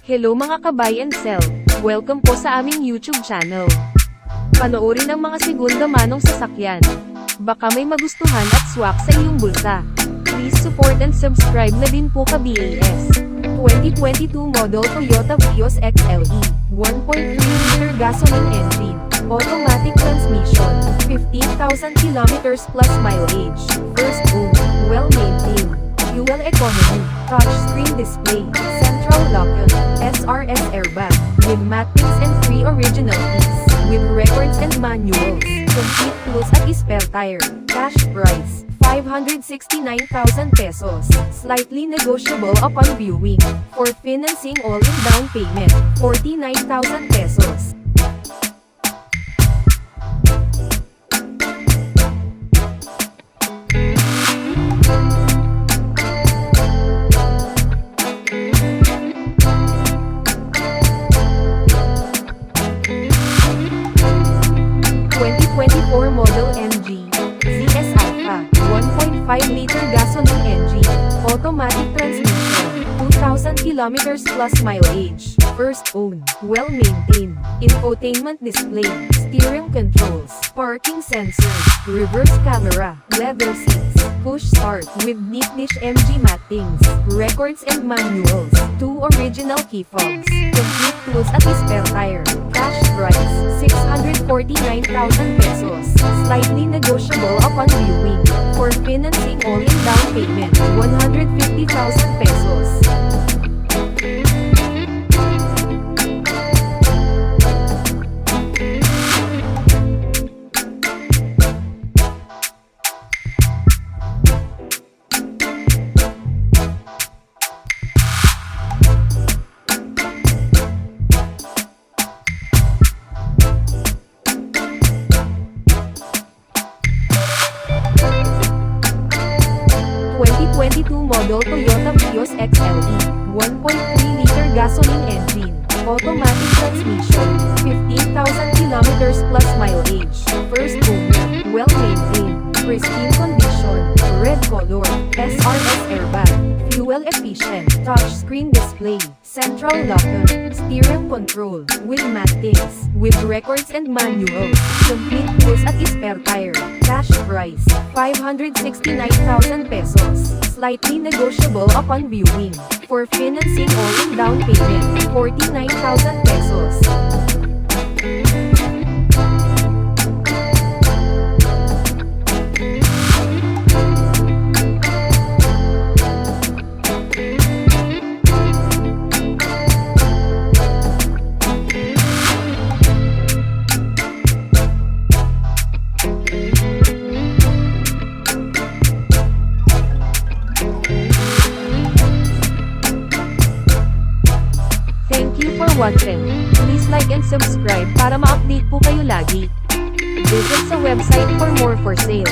Hello mga ka-buy and sell, welcome po sa aming YouTube channel. Panoorin ang mga segunda manong sasakyan. Baka may magustuhan at swak sa iyong bulsa. Please support and subscribe na din po ka-BAS. 2022 model Toyota Vios XLE, 1.3-liter gasoline engine, automatic transmission, 15,000 kilometers plus mileage, first owned, well-maintained, fuel economy, touchscreen display, central lock-on, SRS airbag, with mattings and 3 original keys, with records and manuals, complete tools at spare tire, cash price, 569,000 pesos, slightly negotiable upon viewing, for financing all-in down payment, 49,000 pesos. Model MG, ZS Alpha, 1.5-liter gasoline engine, automatic transmission, 2,000 kilometers plus mileage, first owned, well-maintained, infotainment display, steering controls, parking sensors, reverse camera, leather seats, push start, with neat niche MG mattings, records and manuals, 2 original key fobs, complete tools at spare tire, cash price, 649,000 pesos, slightly negotiable upon viewing, for financing all-in down payment, 150,000 pesos. Model Toyota Vios XLE, 1.3-liter gasoline engine, automatic transmission, 15,000 kilometers plus mileage, first owner, well-maintained, pristine condition, red color, SRS airbag, fuel efficient, touchscreen display, central lock-on, steering control, with mattings, with records and manuals, complete tools at spare tire, cash price, 569,000 pesos, slightly negotiable upon viewing, for financing all-in down payment, 49,000 pesos. Watching. Please like and subscribe para ma-update po kayo lagi. Visit sa website for more for sale.